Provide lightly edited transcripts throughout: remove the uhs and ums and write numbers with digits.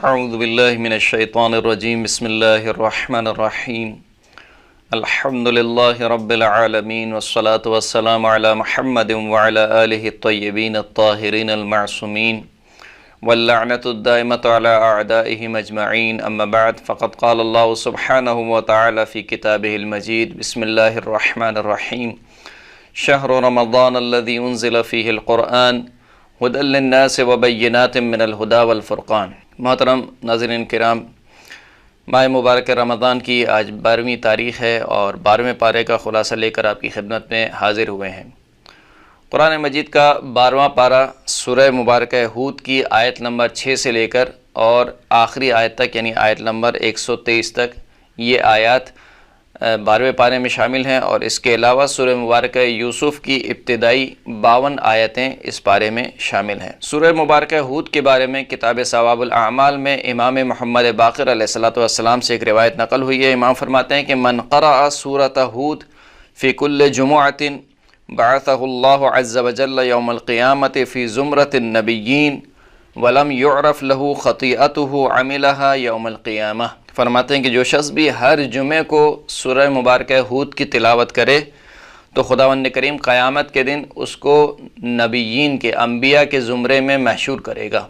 اعوذ باللہ من الشیطان الرجیم بسم اللہ الرحمن الرحیم الحمد للہ رب العالمین والصلاة والسلام علی محمد وعلی آلہ الطیبین الطاہرین المعصومین واللعنۃ الدائمۃ علی اعدائہم اجمعین اما بعد فقد قال اللہ سبحانہ وتعالی فی کتابہ المجید بسم اللہ الرحمن الرحیم شہر رمضان الذی انزل فیہ القرآن ہدی للناس وبینات من الہدی والفرقان۔ محترم ناظرین کرام، ماہ مبارک رمضان کی آج 12ویں تاریخ ہے اور 12ویں پارے کا خلاصہ لے کر آپ کی خدمت میں حاضر ہوئے ہیں۔ قرآن مجید کا 12واں پارہ سورہ مبارکہ ہود کی آیت نمبر 6 سے لے کر اور آخری آیت تک یعنی آیت نمبر 123 تک یہ آیات 12ویں پارے میں شامل ہیں، اور اس کے علاوہ سورہ مبارکہ یوسف کی ابتدائی 52 آیتیں اس پارے میں شامل ہیں۔ سورہ مبارکہ ہود کے بارے میں کتاب ثواب الاعمال میں امام محمد باقر علیہ السلام سے ایک روایت نقل ہوئی ہے۔ امام فرماتے ہیں کہ من قرأ سورۃ ہود فی کل جمعۃ بعثہ اللہ عز وجل یوم القیامۃ فی زمرۃ النبیین ولم یعرف له خطیئتہ عملها یوم القیامہ۔ فرماتے ہیں کہ جو شخص بھی ہر جمعے کو سورہ مبارکہ ہود کی تلاوت کرے تو خداوند کریم قیامت کے دن اس کو نبیین کے انبیاء کے زمرے میں محشور کرے گا،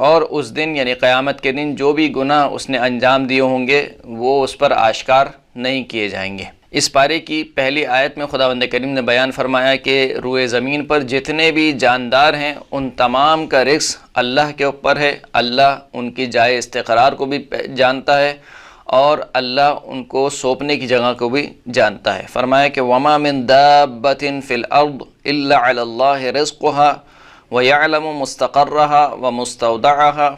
اور اس دن یعنی قیامت کے دن جو بھی گناہ اس نے انجام دیے ہوں گے وہ اس پر آشکار نہیں کیے جائیں گے۔ اس پارے کی پہلی آیت میں خداوند کریم نے بیان فرمایا کہ روئے زمین پر جتنے بھی جاندار ہیں ان تمام کا رزق اللہ کے اوپر ہے، اللہ ان کی جائے استقرار کو بھی جانتا ہے اور اللہ ان کو سونپنے کی جگہ کو بھی جانتا ہے۔ فرمایا کہ وَمَا مِن دَابَّةٍ فِي الْأَرْضِ إِلَّا عَلَى اللَّهِ رِزْقُهَا وَيَعْلَمُ مُسْتَقَرَّهَا وَمُسْتَوْدَعَهَا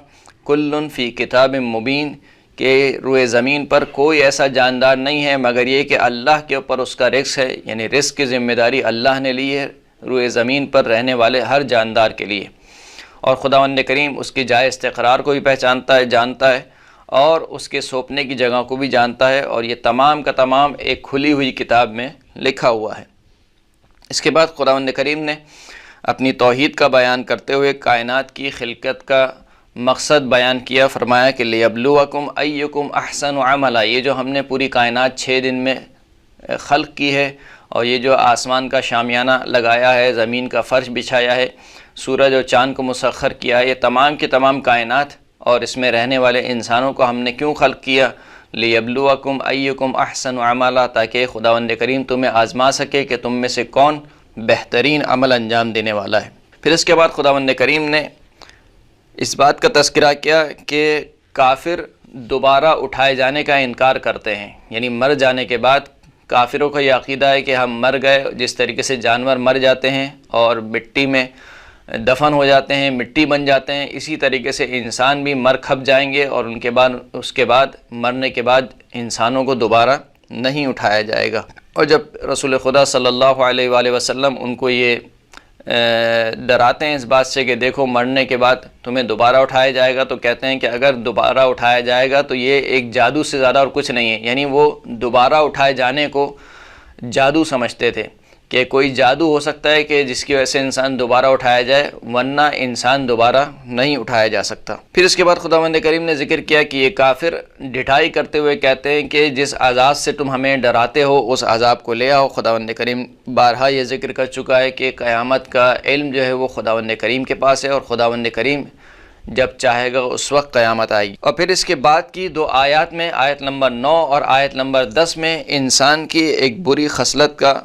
كُلٌّ فِي كِتَابٍ مُبِينٍ کہ روئے زمین پر کوئی ایسا جاندار نہیں ہے مگر یہ کہ اللہ کے اوپر اس کا رزق ہے، یعنی رزق کی ذمہ داری اللہ نے لی ہے روئے زمین پر رہنے والے ہر جاندار کے لیے، اور خداوند کریم اس کی جائے استقرار کو بھی پہچانتا ہے، جانتا ہے، اور اس کے سونپنے کی جگہ کو بھی جانتا ہے، اور یہ تمام کا تمام ایک کھلی ہوئی کتاب میں لکھا ہوا ہے۔ اس کے بعد خداوند کریم نے اپنی توحید کا بیان کرتے ہوئے کائنات کی خلقت کا مقصد بیان کیا۔ فرمایا کہ لِيَبْلُوَكُمْ أَيُّكُمْ أَحْسَنُ عَمَلًا، یہ جو ہم نے پوری کائنات 6 دن میں خلق کی ہے، اور یہ جو آسمان کا شامیانہ لگایا ہے، زمین کا فرش بچھایا ہے، سورج اور چاند کو مسخر کیا ہے، یہ تمام کی تمام کائنات اور اس میں رہنے والے انسانوں کو ہم نے کیوں خلق کیا؟ لِيَبْلُوَكُمْ أَيُّكُمْ أَحْسَنُ عَمَلًا، تاکہ خداوند کریم تمہیں آزما سکے کہ تم میں سے کون بہترین عمل انجام دینے والا ہے۔ پھر اس کے بعد خداوند کریم نے اس بات کا تذکرہ کیا کہ کافر دوبارہ اٹھائے جانے کا انکار کرتے ہیں، یعنی مر جانے کے بعد کافروں کا یہ عقیدہ ہے کہ ہم مر گئے، جس طریقے سے جانور مر جاتے ہیں اور مٹی میں دفن ہو جاتے ہیں، مٹی بن جاتے ہیں، اسی طریقے سے انسان بھی مر کھپ جائیں گے، اور اس کے بعد مرنے کے بعد انسانوں کو دوبارہ نہیں اٹھایا جائے گا۔ اور جب رسول خدا صلی اللہ علیہ وآلہ وسلم ان کو یہ ڈراتے ہیں اس بات سے کہ دیکھو مرنے کے بعد تمہیں دوبارہ اٹھایا جائے گا، تو کہتے ہیں کہ اگر دوبارہ اٹھایا جائے گا تو یہ ایک جادو سے زیادہ اور کچھ نہیں ہے، یعنی وہ دوبارہ اٹھائے جانے کو جادو سمجھتے تھے کہ کوئی جادو ہو سکتا ہے کہ جس کی وجہ سے انسان دوبارہ اٹھایا جائے، ورنہ انسان دوبارہ نہیں اٹھایا جا سکتا۔ پھر اس کے بعد خداوند کریم نے ذکر کیا کہ یہ کافر ڈھٹائی کرتے ہوئے کہتے ہیں کہ جس عذاب سے تم ہمیں ڈراتے ہو اس عذاب کو لے آؤ۔ خداوند کریم بارہا یہ ذکر کر چکا ہے کہ قیامت کا علم جو ہے وہ خداوند کریم کے پاس ہے، اور خداوند کریم جب چاہے گا اس وقت قیامت آئے گی۔ اور پھر اس کے بعد کی 2 آیات میں آیت نمبر 9 اور آیت نمبر 10 میں انسان کی ایک بری خصلت کا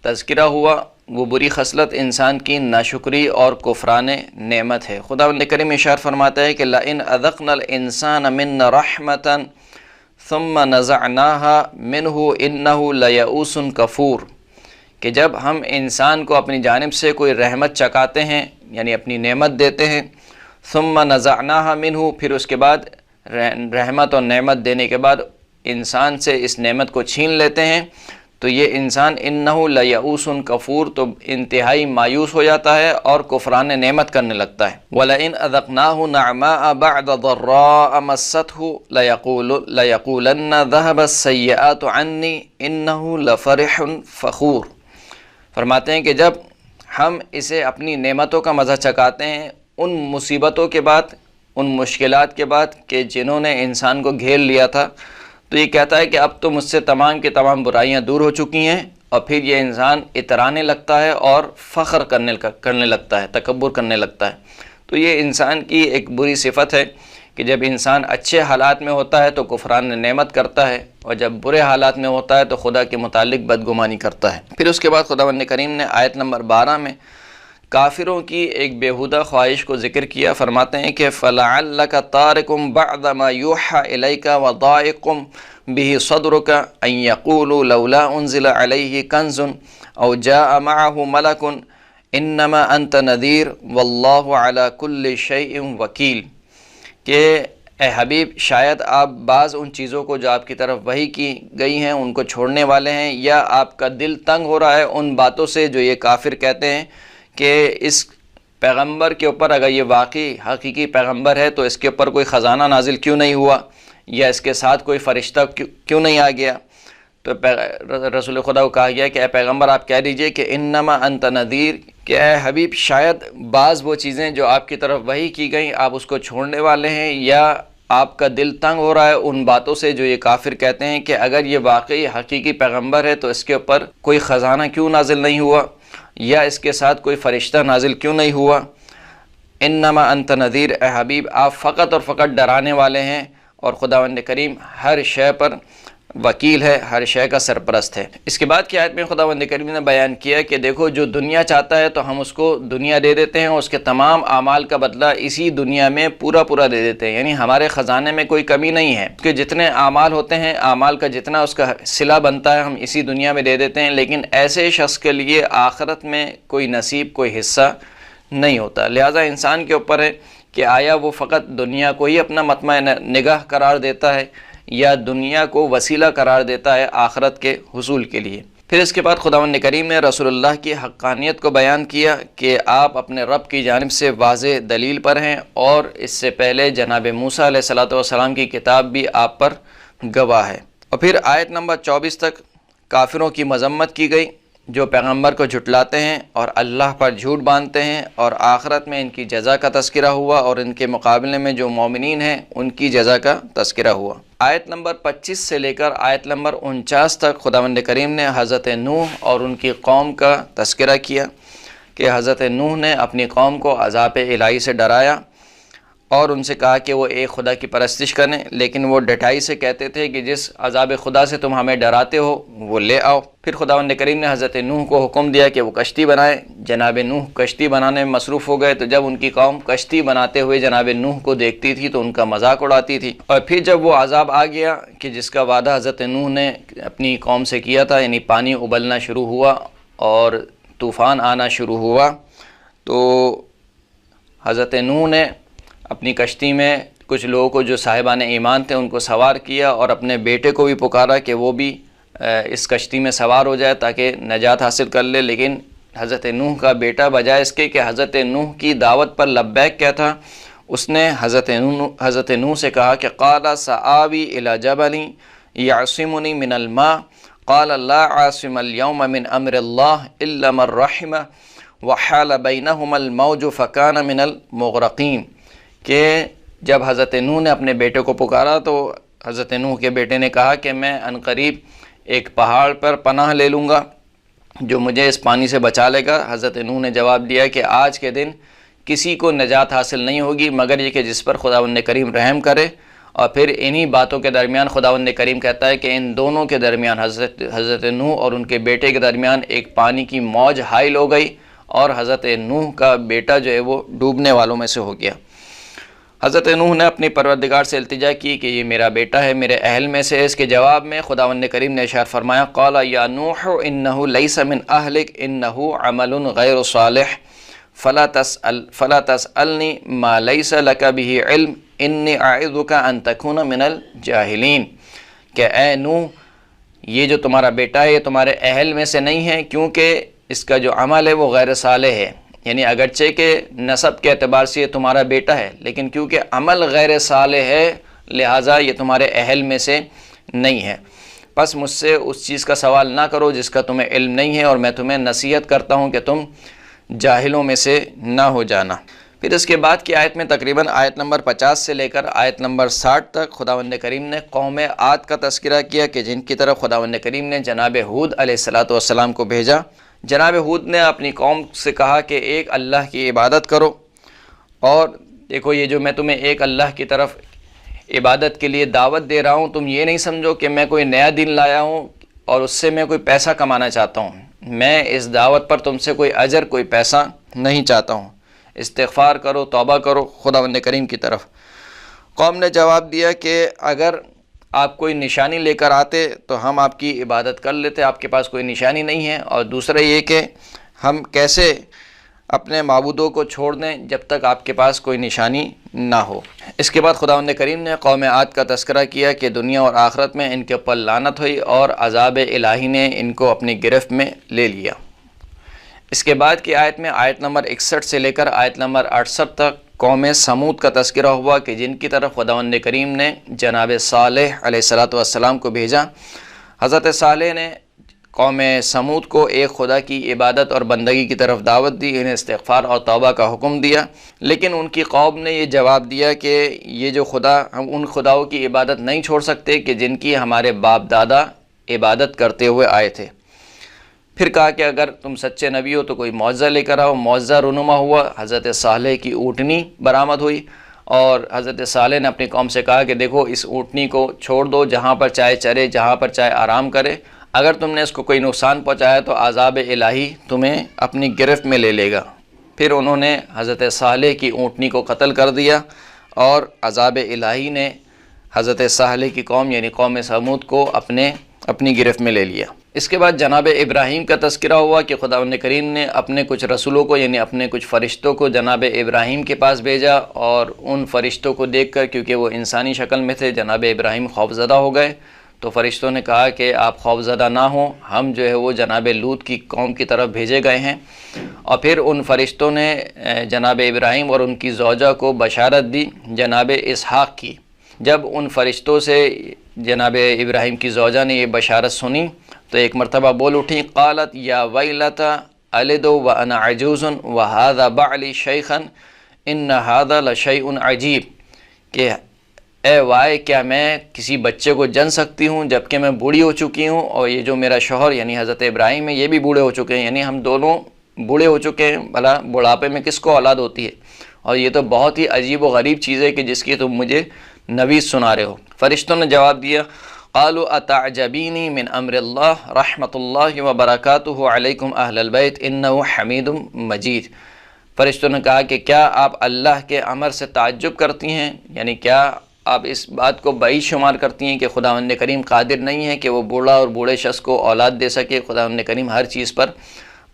تذکرہ ہوا۔ وہ بری خصلت انسان کی ناشکری اور کفران نعمت ہے۔ خداوند کریم ارشاد فرماتا ہے کہ لَإِنْ أَذَقْنَا الْإِنسَانَ مِنَّا رَحْمَةً ثُمَّ نَزَعْنَاهَا مِنْهُ إِنَّهُ لَيَئُوسٌ كَفُورٌ کہ جب ہم انسان کو اپنی جانب سے کوئی رحمت چکاتے ہیں یعنی اپنی نعمت دیتے ہیں، ثُمَّ نَزَعْنَاهَا مِنْهُ پھر اس کے بعد رحمت اور نعمت دینے کے بعد انسان سے اس نعمت کو چھین لیتے ہیں، تو یہ انسان انہو لیئوس کفور تو انتہائی مایوس ہو جاتا ہے اور کفران نعمت کرنے لگتا ہے۔ وَلَئِنْ أَذَقْنَاهُ نَعْمَاءَ بَعْدَ ضَرَّاءَ مَسَّتْهُ لَيَقُولَنَّ ذَهَبَ السَّيِّئَاتُ عَنِّي إِنَّهُ لَفَرِحٌ فَخُورٌ۔ فرماتے ہیں کہ جب ہم اسے اپنی نعمتوں کا مزہ چکاتے ہیں، ان مصیبتوں کے بعد ان مشکلات کے بعد کہ جنہوں نے انسان کو گھیر لیا تھا، تو یہ کہتا ہے کہ اب تو مجھ سے تمام کی تمام برائیاں دور ہو چکی ہیں، اور پھر یہ انسان اترانے لگتا ہے اور فخر کرنے لگتا ہے، تکبر کرنے لگتا ہے۔ تو یہ انسان کی ایک بری صفت ہے کہ جب انسان اچھے حالات میں ہوتا ہے تو کفران نعمت کرتا ہے، اور جب برے حالات میں ہوتا ہے تو خدا کے متعلق بدگمانی کرتا ہے۔ پھر اس کے بعد خداوند کریم نے آیت نمبر 12 میں کافروں کی ایک بیہودہ خواہش کو ذکر کیا، فرماتے ہیں کہ فَلَعَلَّكَ تَارِكٌ بَعْدَ مَا يُوحَى إِلَيْكَ وَضَائِقٌ بِهِ صَدْرُكَ أَن يَقُولُوا لَوْلَا أُنزِلَ عَلَيْهِ كَنزٌ أَوْ جَاءَ مَعَهُ مَلَكٌ إِنَّمَا أَنْتَ نَذِيرٌ وَاللَّهُ عَلَى كُلِّ شَيْءٍ وَكِيلٌ، کہ اے حبیب شاید آپ بعض ان چیزوں کو جو آپ کی طرف وحی کی گئی ہیں ان کو چھوڑنے والے ہیں، یا آپ کا دل تنگ ہو رہا ہے ان باتوں سے جو یہ کافر کہتے ہیں کہ اس پیغمبر کے اوپر اگر یہ واقعی حقیقی پیغمبر ہے تو اس کے اوپر کوئی خزانہ نازل کیوں نہیں ہوا، یا اس کے ساتھ کوئی فرشتہ کیوں نہیں آ گیا۔ تو رسول خدا کو کہا گیا کہ اے پیغمبر آپ کہہ دیجئے کہ انما انت نذیر، کہ اے حبیب شاید بعض وہ چیزیں جو آپ کی طرف وحی کی گئیں آپ اس کو چھوڑنے والے ہیں، یا آپ کا دل تنگ ہو رہا ہے ان باتوں سے جو یہ کافر کہتے ہیں کہ اگر یہ واقعی حقیقی پیغمبر ہے تو اس کے اوپر کوئی خزانہ کیوں نازل نہیں ہوا، یا اس کے ساتھ کوئی فرشتہ نازل کیوں نہیں ہوا۔ انما انت نذیر، اے حبیب آپ فقط اور فقط ڈرانے والے ہیں، اور خداوند کریم ہر شے پر وکیل ہے، ہر شے کا سرپرست ہے۔ اس کے بعد کی آیت میں خداوند کریم نے بیان کیا کہ دیکھو جو دنیا چاہتا ہے تو ہم اس کو دنیا دے دیتے ہیں، اور اس کے تمام اعمال کا بدلہ اسی دنیا میں پورا دے دیتے ہیں، یعنی ہمارے خزانے میں کوئی کمی نہیں ہے کہ جتنے اعمال ہوتے ہیں، اعمال کا جتنا اس کا صلہ بنتا ہے ہم اسی دنیا میں دے دیتے ہیں، لیکن ایسے شخص کے لیے آخرت میں کوئی نصیب، کوئی حصہ نہیں ہوتا۔ لہٰذا انسان کے اوپر ہے کہ آیا وہ فقط دنیا کو ہی اپنا مطمع نگاہ قرار دیتا ہے، یا دنیا کو وسیلہ قرار دیتا ہے آخرت کے حصول کے لیے۔ پھر اس کے بعد خداوند کریم نے رسول اللہ کی حقانیت کو بیان کیا کہ آپ اپنے رب کی جانب سے واضح دلیل پر ہیں، اور اس سے پہلے جناب موسیٰ علیہ السلام کی کتاب بھی آپ پر گواہ ہے۔ اور پھر آیت نمبر 24 تک کافروں کی مذمت کی گئی جو پیغمبر کو جھٹلاتے ہیں اور اللہ پر جھوٹ باندھتے ہیں، اور آخرت میں ان کی جزا کا تذکرہ ہوا، اور ان کے مقابلے میں جو مومنین ہیں ان کی جزا کا تذکرہ ہوا۔ آیت نمبر 25 سے لے کر آیت نمبر 49 تک خداوند کریم نے حضرت نوح اور ان کی قوم کا تذکرہ کیا کہ حضرت نوح نے اپنی قوم کو عذاب الہی سے ڈرایا، اور ان سے کہا کہ وہ ایک خدا کی پرستش کریں، لیکن وہ ڈٹائی سے کہتے تھے کہ جس عذاب خدا سے تم ہمیں ڈراتے ہو وہ لے آؤ۔ پھر خداوند کریم نے حضرت نوح کو حکم دیا کہ وہ کشتی بنائیں۔ جناب نوح کشتی بنانے میں مصروف ہو گئے، تو جب ان کی قوم کشتی بناتے ہوئے جناب نوح کو دیکھتی تھی تو ان کا مذاق اڑاتی تھی، اور پھر جب وہ عذاب آ گیا کہ جس کا وعدہ حضرت نوح نے اپنی قوم سے کیا تھا، یعنی پانی ابلنا شروع ہوا اور طوفان آنا شروع ہوا، تو حضرت نوح نے اپنی کشتی میں کچھ لوگوں کو جو صاحبان ایمان تھے ان کو سوار کیا، اور اپنے بیٹے کو بھی پکارا کہ وہ بھی اس کشتی میں سوار ہو جائے تاکہ نجات حاصل کر لے۔ لیکن حضرت نوح کا بیٹا بجائے اس کے کہ حضرت نوح کی دعوت پر لبیک کیا تھا، اس نے حضرت نوح سے کہا کہ قال سآوی الی جبل یعصمنی من الماء قال لا عاصم اليوم من امر اللہ الا من رحم وحال بینہما الموج فکان من المغرقین، کہ جب حضرت نوح نے اپنے بیٹے کو پکارا تو حضرت نوح کے بیٹے نے کہا کہ میں عنقریب ایک پہاڑ پر پناہ لے لوں گا جو مجھے اس پانی سے بچا لے گا۔ حضرت نوح نے جواب دیا کہ آج کے دن کسی کو نجات حاصل نہیں ہوگی مگر یہ کہ جس پر خداوند کریم رحم کرے۔ اور پھر انہی باتوں کے درمیان خداوند کریم کہتا ہے کہ ان دونوں کے درمیان حضرت نوح اور ان کے بیٹے کے درمیان ایک پانی کی موج حائل ہو گئی، اور حضرت نوح کا بیٹا جو ہے وہ ڈوبنے والوں میں سے ہو گیا۔ حضرت نوح نے اپنی پروردگار سے التجا کی کہ یہ میرا بیٹا ہے، میرے اہل میں سے۔ اس کے جواب میں خداوند کریم نے ارشاد فرمایا قال یا نوح انہ لیس من اہلک انہ عمل غیر صالح فلا تسألنی ما لیس لک به علم انی اعظک ان تکون من الجاہلین، کہ اے نوح یہ جو تمہارا بیٹا ہے یہ تمہارے اہل میں سے نہیں ہے، کیونکہ اس کا جو عمل ہے وہ غیر صالح ہے، یعنی اگرچہ کہ نسب کے اعتبار سے یہ تمہارا بیٹا ہے لیکن کیونکہ عمل غیر صالح ہے لہٰذا یہ تمہارے اہل میں سے نہیں ہے، پس مجھ سے اس چیز کا سوال نہ کرو جس کا تمہیں علم نہیں ہے، اور میں تمہیں نصیحت کرتا ہوں کہ تم جاہلوں میں سے نہ ہو جانا۔ پھر اس کے بعد کی آیت میں تقریباً آیت نمبر 50 سے لے کر آیت نمبر 60 تک خداوند کریم نے قوم عاد کا تذکرہ کیا کہ جن کی طرف خداوند کریم نے جناب ہود علیہ السلام کو بھیجا۔ جناب ہود نے اپنی قوم سے کہا کہ ایک اللہ کی عبادت کرو، اور دیکھو یہ جو میں تمہیں ایک اللہ کی طرف عبادت کے لیے دعوت دے رہا ہوں، تم یہ نہیں سمجھو کہ میں کوئی نیا دین لایا ہوں اور اس سے میں کوئی پیسہ کمانا چاہتا ہوں۔ میں اس دعوت پر تم سے کوئی اجر، کوئی پیسہ نہیں چاہتا ہوں۔ استغفار کرو، توبہ کرو خداوند کریم کی طرف۔ قوم نے جواب دیا کہ اگر آپ کوئی نشانی لے کر آتے تو ہم آپ کی عبادت کر لیتے، آپ کے پاس کوئی نشانی نہیں ہے، اور دوسرا یہ کہ ہم کیسے اپنے معبودوں کو چھوڑ دیں جب تک آپ کے پاس کوئی نشانی نہ ہو۔ اس کے بعد خداوند کریم نے قوم عاد کا تذکرہ کیا کہ دنیا اور آخرت میں ان کے اوپر لعنت ہوئی اور عذاب الہی نے ان کو اپنی گرفت میں لے لیا۔ اس کے بعد کی آیت میں آیت نمبر 61 سے لے کر آیت نمبر 68 تک قوم سمود کا تذکرہ ہوا کہ جن کی طرف خداوند کریم نے جناب صالح علیہ السلام کو بھیجا۔ حضرت صالح نے قوم سمود کو ایک خدا کی عبادت اور بندگی کی طرف دعوت دی، انہیں استغفار اور توبہ کا حکم دیا، لیکن ان کی قوم نے یہ جواب دیا کہ یہ جو خدا، ہم ان خداؤں کی عبادت نہیں چھوڑ سکتے کہ جن کی ہمارے باپ دادا عبادت کرتے ہوئے آئے تھے۔ پھر کہا کہ اگر تم سچے نبی ہو تو کوئی معجزہ لے کر آؤ۔ معجزہ رونما ہوا، حضرت صالح کی اونٹنی برآمد ہوئی، اور حضرت صالح نے اپنی قوم سے کہا کہ دیکھو اس اونٹنی کو چھوڑ دو، جہاں پر چاہے چرے، جہاں پر چاہے آرام کرے، اگر تم نے اس کو کوئی نقصان پہنچایا تو عذاب الہی تمہیں اپنی گرفت میں لے لے گا۔ پھر انہوں نے حضرت صالح کی اونٹنی کو قتل کر دیا، اور عذاب الہی نے حضرت صالح کی قوم یعنی قوم سمود کو اپنی گرفت میں لے لیا۔ اس کے بعد جناب ابراہیم کا تذکرہ ہوا کہ خداوند کریم نے اپنے کچھ رسولوں کو یعنی اپنے کچھ فرشتوں کو جناب ابراہیم کے پاس بھیجا، اور ان فرشتوں کو دیکھ کر کیونکہ وہ انسانی شکل میں تھے جناب ابراہیم خوفزدہ ہو گئے، تو فرشتوں نے کہا کہ آپ خوفزدہ نہ ہوں، ہم جو ہے وہ جناب لوط کی قوم کی طرف بھیجے گئے ہیں۔ اور پھر ان فرشتوں نے جناب ابراہیم اور ان کی زوجہ کو بشارت دی جناب اسحاق کی۔ جب ان فرشتوں سے جناب ابراہیم کی زوجہ نے یہ بشارت سنی تو ایک مرتبہ بول اٹھی، قالت یا ویلتا الد وانا عجوز وهذا بعلی شیخا ان هذا لشیء عجیب، کہ اے وائے کیا میں کسی بچے کو جن سکتی ہوں جبکہ میں بوڑھی ہو چکی ہوں، اور یہ جو میرا شوہر یعنی حضرت ابراہیم ہے یہ بھی بوڑھے ہو چکے ہیں، یعنی ہم دونوں بوڑھے ہو چکے ہیں، بھلا بڑھاپے میں کس کو اولاد ہوتی ہے، اور یہ تو بہت ہی عجیب و غریب چیز ہے کہ جس کی تم مجھے نویز سنا رہے ہو۔ فرشتوں نے جواب دیا، قالوا اتعجبینی من امر اللہ رحمۃ اللہ وبرکاتہ علیکم اہل البیت انہ حمید مجید۔ فرشتوں نے کہا کہ کیا آپ اللہ کے امر سے تعجب کرتی ہیں، یعنی کیا آپ اس بات کو بعید شمار کرتی ہیں کہ خداوند کریم قادر نہیں ہے کہ وہ بوڑھا اور بوڑھے شخص کو اولاد دے سکے؟ خداوند کریم ہر چیز پر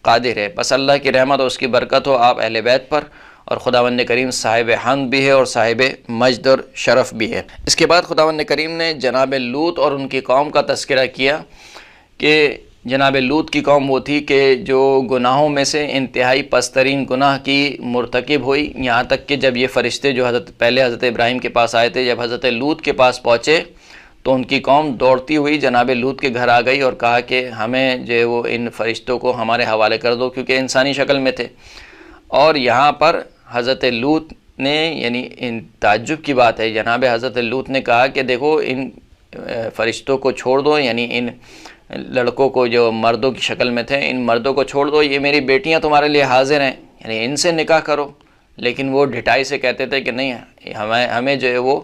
قادر ہے، بس اللہ کی رحمت اور اس کی برکت ہو آپ اہل بیت پر، اور خداوند کریم صاحب حمد بھی ہے اور صاحب مجد اور شرف بھی ہے۔ اس کے بعد خداوند کریم نے جناب لوط اور ان کی قوم کا تذکرہ کیا کہ جناب لوط کی قوم وہ تھی کہ جو گناہوں میں سے انتہائی پسترین گناہ کی مرتکب ہوئی، یہاں تک کہ جب یہ فرشتے جو پہلے حضرت ابراہیم کے پاس آئے تھے، جب حضرت لوط کے پاس پہنچے تو ان کی قوم دوڑتی ہوئی جناب لوط کے گھر آ گئی اور کہا کہ ہمیں جو ہے وہ ان فرشتوں کو ہمارے حوالے کر دو، کیونکہ انسانی شکل میں تھے۔ اور یہاں پر حضرت لوط نے یعنی ان تعجب کی بات ہے، جناب حضرت لوط نے کہا کہ دیکھو ان فرشتوں کو چھوڑ دو، یعنی ان لڑکوں کو جو مردوں کی شکل میں تھے ان مردوں کو چھوڑ دو، یہ میری بیٹیاں تمہارے لیے حاضر ہیں، یعنی ان سے نکاح کرو۔ لیکن وہ ڈھٹائی سے کہتے تھے کہ نہیں، ہمیں جو ہے وہ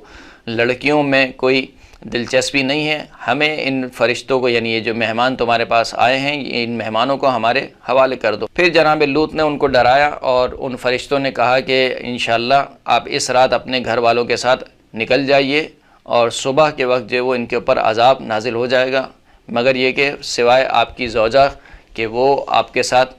لڑکیوں میں کوئی دلچسپی نہیں ہے، ہمیں ان فرشتوں کو یعنی یہ جو مہمان تمہارے پاس آئے ہیں ان مہمانوں کو ہمارے حوالے کر دو۔ پھر جناب لوط نے ان کو ڈرایا اور ان فرشتوں نے کہا کہ انشاءاللہ آپ اس رات اپنے گھر والوں کے ساتھ نکل جائیے اور صبح کے وقت جو وہ ان کے اوپر عذاب نازل ہو جائے گا، مگر یہ کہ سوائے آپ کی زوجہ کہ وہ آپ کے ساتھ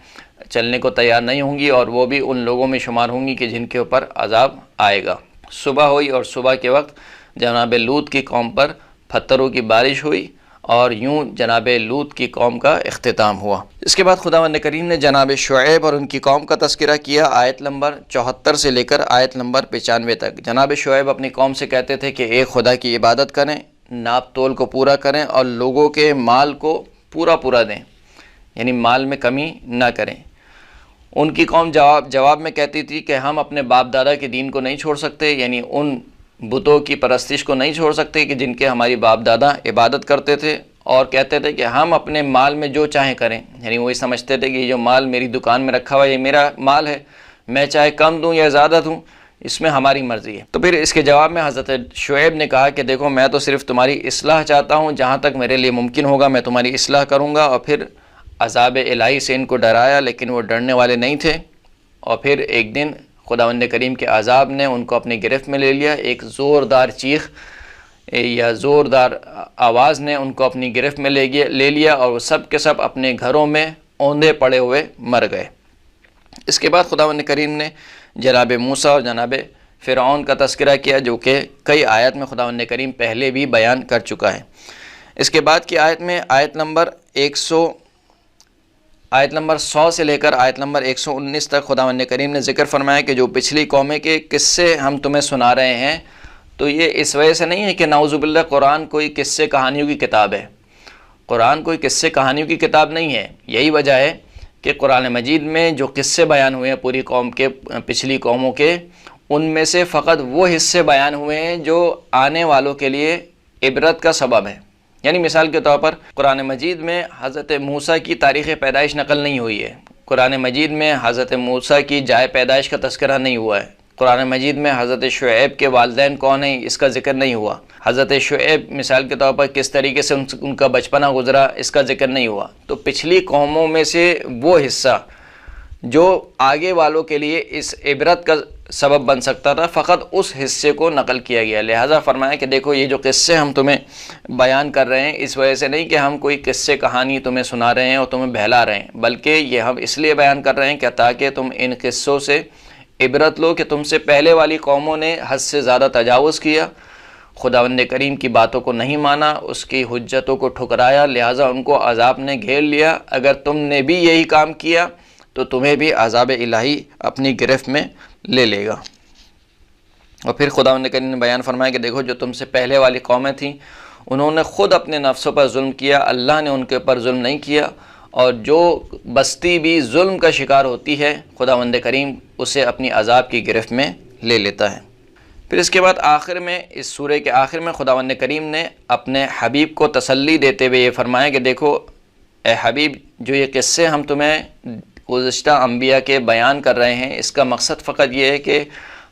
چلنے کو تیار نہیں ہوں گی، اور وہ بھی ان لوگوں میں شمار ہوں گی کہ جن کے اوپر عذاب آئے گا۔ صبح ہوئی اور صبح کے وقت جناب لوط کی قوم پر پتھروں کی بارش ہوئی، اور یوں جناب لوط کی قوم کا اختتام ہوا۔ اس کے بعد خداوند کریم نے جناب شعیب اور ان کی قوم کا تذکرہ کیا آیت نمبر 74 سے لے کر آیت نمبر 95 تک۔ جناب شعیب اپنی قوم سے کہتے تھے کہ ایک خدا کی عبادت کریں، ناپ تول کو پورا کریں اور لوگوں کے مال کو پورا دیں، یعنی مال میں کمی نہ کریں۔ ان کی قوم جواب میں کہتی تھی کہ ہم اپنے باپ دادا کے دین کو نہیں چھوڑ سکتے، یعنی ان بتوں کی پرستش کو نہیں چھوڑ سکتے کہ جن کے ہماری باپ دادا عبادت کرتے تھے، اور کہتے تھے کہ ہم اپنے مال میں جو چاہیں کریں، یعنی وہی سمجھتے تھے کہ یہ جو مال میری دکان میں رکھا ہوا ہے یہ میرا مال ہے، میں چاہے کم دوں یا زیادہ دوں، اس میں ہماری مرضی ہے۔ تو پھر اس کے جواب میں حضرت شعیب نے کہا کہ دیکھو میں تو صرف تمہاری اصلاح چاہتا ہوں، جہاں تک میرے لیے ممکن ہوگا میں تمہاری اصلاح کروں گا۔ اور پھر عذاب الہی سے ان کو ڈرایا، لیکن وہ ڈرنے والے نہیں تھے، اور پھر ایک دن خداوند کریم کے عذاب نے ان کو اپنی گرفت میں لے لیا، ایک زوردار چیخ یا زوردار آواز نے ان کو اپنی گرفت میں لے لیا، اور وہ سب کے سب اپنے گھروں میں اوندھے پڑے ہوئے مر گئے۔ اس کے بعد خداوند کریم نے جناب موسیٰ اور جناب فرعون کا تذکرہ کیا، جو کہ کئی آیت میں خداوند کریم پہلے بھی بیان کر چکا ہے۔ اس کے بعد کی آیت میں آیت نمبر 100 سے لے کر آیت نمبر 119 تک خداوند کریم نے ذکر فرمایا کہ جو پچھلی قومیں کے قصے ہم تمہیں سنا رہے ہیں، تو یہ اس وجہ سے نہیں ہے کہ نعوذ باللہ قرآن کوئی قصے کہانیوں کی کتاب ہے۔ قرآن کوئی قصے کہانیوں کی کتاب نہیں ہے، یہی وجہ ہے کہ قرآن مجید میں جو قصے بیان ہوئے ہیں پوری قوم کے، پچھلی قوموں کے، ان میں سے فقط وہ حصے بیان ہوئے ہیں جو آنے والوں کے لیے عبرت کا سبب ہے۔ یعنی مثال کے طور پر قرآن مجید میں حضرت موسیٰ کی تاریخ پیدائش نقل نہیں ہوئی ہے، قرآن مجید میں حضرت موسیٰ کی جائے پیدائش کا تذکرہ نہیں ہوا ہے، قرآن مجید میں حضرت شعیب کے والدین کون ہیں اس کا ذکر نہیں ہوا، حضرت شعیب مثال کے طور پر کس طریقے سے ان کا بچپنا گزرا اس کا ذکر نہیں ہوا۔ تو پچھلی قوموں میں سے وہ حصہ جو آگے والوں کے لیے اس عبرت کا سبب بن سکتا تھا، فقط اس حصے کو نقل کیا گیا، لہٰذا فرمایا کہ دیکھو یہ جو قصے ہم تمہیں بیان کر رہے ہیں اس وجہ سے نہیں کہ ہم کوئی قصے کہانی تمہیں سنا رہے ہیں اور تمہیں بہلا رہے ہیں، بلکہ یہ ہم اس لیے بیان کر رہے ہیں کہ تاکہ تم ان قصوں سے عبرت لو کہ تم سے پہلے والی قوموں نے حد سے زیادہ تجاوز کیا، خداوند کریم کی باتوں کو نہیں مانا، اس کی حجتوں کو ٹھکرایا، لہٰذا ان کو عذاب نے گھیر لیا۔ اگر تم نے بھی یہی کام کیا تو تمہیں بھی عذاب الہی اپنی گرفت میں لے لے گا۔ اور پھر خداوند کریم نے بیان فرمایا کہ دیکھو جو تم سے پہلے والی قومیں تھیں انہوں نے خود اپنے نفسوں پر ظلم کیا، اللہ نے ان کے اوپر ظلم نہیں کیا، اور جو بستی بھی ظلم کا شکار ہوتی ہے خداوند کریم اسے اپنی عذاب کی گرفت میں لے لیتا ہے۔ پھر اس کے بعد آخر میں، اس سورہ کے آخر میں خداوند کریم نے اپنے حبیب کو تسلی دیتے ہوئے یہ فرمایا کہ دیکھو اے حبیب، جو یہ قصے ہم تمہیں گزشتہ انبیاء کے بیان کر رہے ہیں اس کا مقصد فقط یہ ہے کہ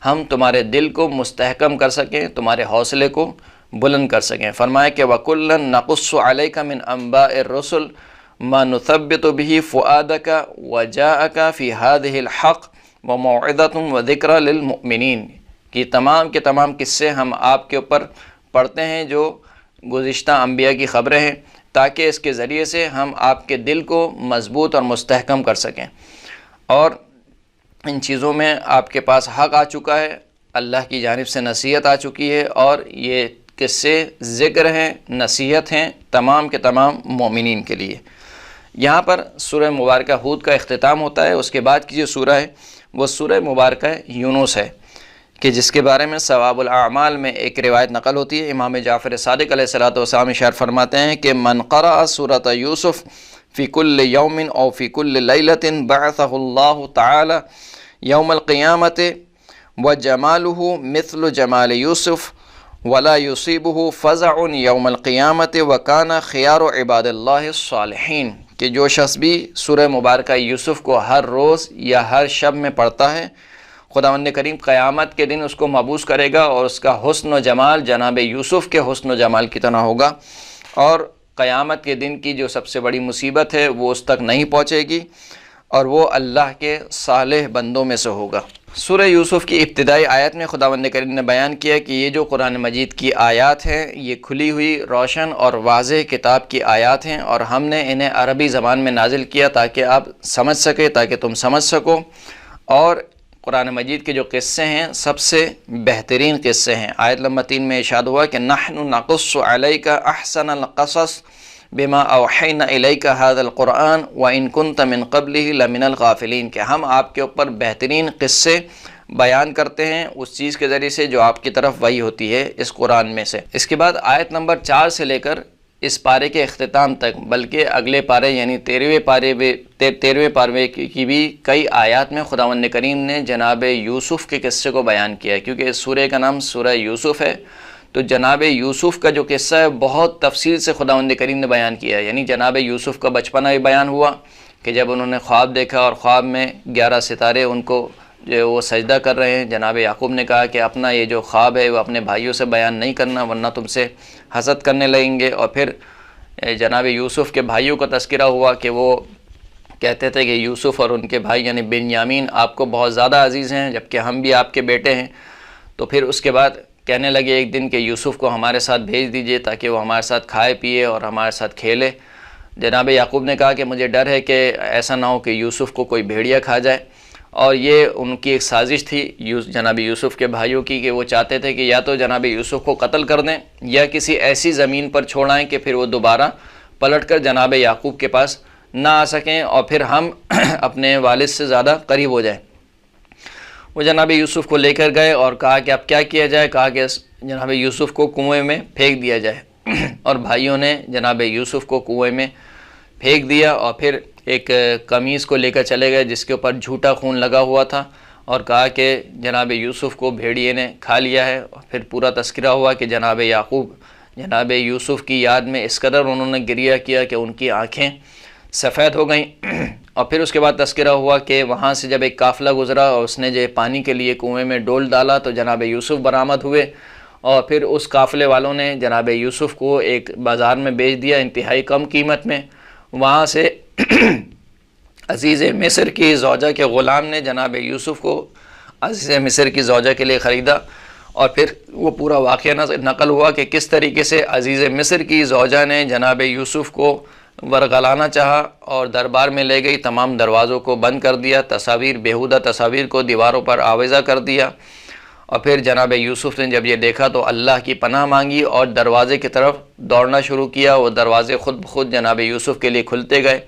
ہم تمہارے دل کو مستحکم کر سکیں، تمہارے حوصلے کو بلند کر سکیں۔ فرمایا کہ وَكُلًّا نَقُصُّ عَلَيْكَ مِنْ أَنْبَاءِ الرُّسُلِ مَا نُثَبِّتُ بِهِ فُؤَادَكَ وَجَاءَكَ فِي هَذِهِ الْحَقِّ وَمَوْعِظَةٌ وَذِكْرَى لِلْمُؤْمِنِينَ، کہ تمام کے تمام قصے ہم آپ کے اوپر پڑھتے ہیں جو گزشتہ انبیاء کی خبریں ہیں، تاکہ اس کے ذریعے سے ہم آپ کے دل کو مضبوط اور مستحکم کر سکیں۔ اور ان چیزوں میں آپ کے پاس حق آ چکا ہے، اللہ کی جانب سے نصیحت آ چکی ہے، اور یہ قصے ذکر ہیں، نصیحت ہیں تمام کے تمام مومنین کے لیے۔ یہاں پر سورہ مبارکہ ہود کا اختتام ہوتا ہے۔ اس کے بعد کی جو سورہ ہے وہ سورہ مبارکہ یونس ہے، کہ جس کے بارے میں ثواب الاعمال میں ایک روایت نقل ہوتی ہے۔ امام جعفر صادق علیہ السلام ارشاد فرماتے ہیں کہ من قرأ سورۃ یوسف فی کل یوم او فی کل لیلۃ بعثہ اللہ تعالی یوم القیامۃ وجمالہ مثل جمال یوسف ولا یصیبہ فزع یوم القیامۃ وکان خیار عباد اللہ الصالحین، کہ جو شخص بھی سورہ مبارکہ یوسف کو ہر روز یا ہر شب میں پڑھتا ہے، خداوند کریم قیامت کے دن اس کو مبعوث کرے گا اور اس کا حسن و جمال جناب یوسف کے حسن و جمال کی طرح ہوگا، اور قیامت کے دن کی جو سب سے بڑی مصیبت ہے وہ اس تک نہیں پہنچے گی، اور وہ اللہ کے صالح بندوں میں سے ہوگا۔ سورہ یوسف کی ابتدائی آیت میں خداوند کریم نے بیان کیا کہ یہ جو قرآن مجید کی آیات ہیں یہ کھلی ہوئی روشن اور واضح کتاب کی آیات ہیں، اور ہم نے انہیں عربی زبان میں نازل کیا تاکہ آپ سمجھ سکیں، تاکہ تم سمجھ سکو، اور قرآن مجید کے جو قصے ہیں سب سے بہترین قصے ہیں۔ آیت نمبر 3 میں ارشاد ہوا کہ نحن نقص علیک احسن القصص بما اوحینا الیک ھذا القرآن وان کنت من قبلہ لمن الغافلین، کہ ہم آپ کے اوپر بہترین قصے بیان کرتے ہیں اس چیز کے ذریعے سے جو آپ کی طرف وحی ہوتی ہے اس قرآن میں سے۔ اس کے بعد آیت نمبر 4 سے لے کر اس پارے کے اختتام تک، بلکہ اگلے پارے یعنی 13ویں پارے کی بھی کئی آیات میں خداوند کریم نے جناب یوسف کے قصے کو بیان کیا ہے، کیونکہ اس سورہ کا نام سورہ یوسف ہے، تو جناب یوسف کا جو قصہ ہے بہت تفصیل سے خداوند کریم نے بیان کیا ہے۔ یعنی جناب یوسف کا بچپنا بھی بیان ہوا کہ جب انہوں نے خواب دیکھا اور خواب میں 11 ستارے ان کو جو وہ سجدہ کر رہے ہیں، جناب یعقوب نے کہا کہ اپنا یہ جو خواب ہے وہ اپنے بھائیوں سے بیان نہیں کرنا ورنہ تم سے حسد کرنے لگیں گے۔ اور پھر جناب یوسف کے بھائیوں کا تذکرہ ہوا کہ وہ کہتے تھے کہ یوسف اور ان کے بھائی یعنی بنیامین آپ کو بہت زیادہ عزیز ہیں جبکہ ہم بھی آپ کے بیٹے ہیں۔ تو پھر اس کے بعد کہنے لگے ایک دن کہ یوسف کو ہمارے ساتھ بھیج دیجئے تاکہ وہ ہمارے ساتھ کھائے پیے اور ہمارے ساتھ کھیلے۔ جناب یعقوب نے کہا کہ مجھے ڈر ہے کہ ایسا نہ ہو کہ یوسف کو کوئی بھیڑیا کھا جائے، اور یہ ان کی ایک سازش تھی جناب یوسف کے بھائیوں کی کہ وہ چاہتے تھے کہ یا تو جناب یوسف کو قتل کر دیں یا کسی ایسی زمین پر چھوڑائیں کہ پھر وہ دوبارہ پلٹ کر جناب یعقوب کے پاس نہ آ سکیں اور پھر ہم اپنے والد سے زیادہ قریب ہو جائیں۔ وہ جناب یوسف کو لے کر گئے اور کہا کہ اب کیا کیا جائے، کہا کہ جناب یوسف کو کنویں میں پھینک دیا جائے، اور بھائیوں نے جناب یوسف کو کنویں میں پھینک دیا اور پھر ایک قمیص کو لے کر چلے گئے جس کے اوپر جھوٹا خون لگا ہوا تھا، اور کہا کہ جناب یوسف کو بھیڑیے نے کھا لیا ہے۔ اور پھر پورا تذکرہ ہوا کہ جناب یعقوب جناب یوسف کی یاد میں اس قدر انہوں نے گریہ کیا کہ ان کی آنکھیں سفید ہو گئیں۔ اور پھر اس کے بعد تذکرہ ہوا کہ وہاں سے جب ایک قافلہ گزرا اور اس نے جو پانی کے لیے کنویں میں ڈول ڈالا تو جناب یوسف برآمد ہوئے، اور پھر اس قافلے والوں نے جناب یوسف کو ایک بازار میں بیچ دیا انتہائی کم قیمت میں۔ وہاں سے عزیز مصر کی زوجہ کے غلام نے جناب یوسف کو عزیز مصر کی زوجہ کے لیے خریدا، اور پھر وہ پورا واقعہ نقل ہوا کہ کس طریقے سے عزیز مصر کی زوجہ نے جناب یوسف کو ورغلانا چاہا اور دربار میں لے گئی، تمام دروازوں کو بند کر دیا، بیہودہ تصاویر کو دیواروں پر آویزہ کر دیا، اور پھر جناب یوسف نے جب یہ دیکھا تو اللہ کی پناہ مانگی اور دروازے کی طرف دوڑنا شروع کیا۔ وہ دروازے خود بخود جناب یوسف کے لیے کھلتے گئے،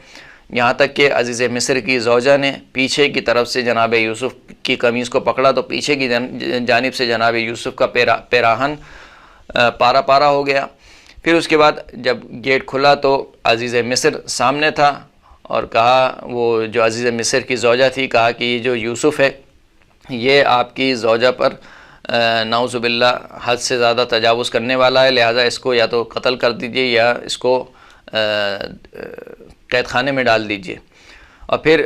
یہاں تک کہ عزیز مصر کی زوجہ نے پیچھے کی طرف سے جناب یوسف کی قمیص کو پکڑا تو پیچھے کی جانب سے جناب یوسف کا پیراہن پارا پارا ہو گیا۔ پھر اس کے بعد جب گیٹ کھلا تو عزیز مصر سامنے تھا، اور کہا وہ جو عزیز مصر کی زوجہ تھی، کہا کہ یہ جو یوسف ہے یہ آپ کی زوجہ پر نعوذ باللہ حد سے زیادہ تجاوز کرنے والا ہے، لہٰذا اس کو یا تو قتل کر دیجئے یا اس کو قید خانے میں ڈال دیجئے۔ اور پھر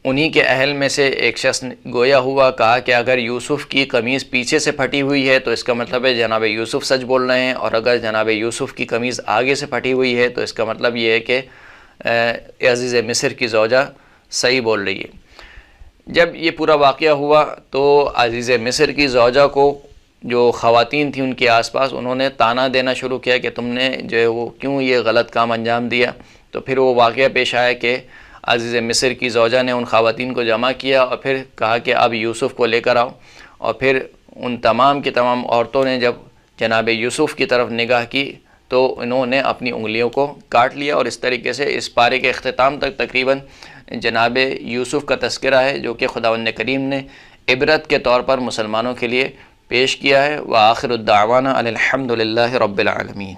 انہی کے اہل میں سے ایک شخص گویا ہوا، کہا کہ اگر یوسف کی قمیض پیچھے سے پھٹی ہوئی ہے تو اس کا مطلب ہے جناب یوسف سچ بول رہے ہیں، اور اگر جناب یوسف کی قمیض آگے سے پھٹی ہوئی ہے تو اس کا مطلب یہ ہے کہ عزیز مصر کی زوجہ صحیح بول رہی ہے۔ جب یہ پورا واقعہ ہوا تو عزیز مصر کی زوجہ کو جو خواتین تھیں ان کے آس پاس انہوں نے طعنہ دینا شروع کیا کہ تم نے جو ہے وہ کیوں یہ غلط کام انجام دیا۔ تو پھر وہ واقعہ پیش آیا کہ عزیز مصر کی زوجہ نے ان خواتین کو جمع کیا اور پھر کہا کہ اب یوسف کو لے کر آؤ، اور پھر ان تمام کی تمام عورتوں نے جب جناب یوسف کی طرف نگاہ کی تو انہوں نے اپنی انگلیوں کو کاٹ لیا، اور اس طریقے سے اس پارے کے اختتام تک تقریباً جناب یوسف کا تذکرہ ہے جو کہ خداوند کریم نے عبرت کے طور پر مسلمانوں کے لیے پیش کیا ہے۔ وآخر الدعوانا ان الحمد للہ رب العالمین۔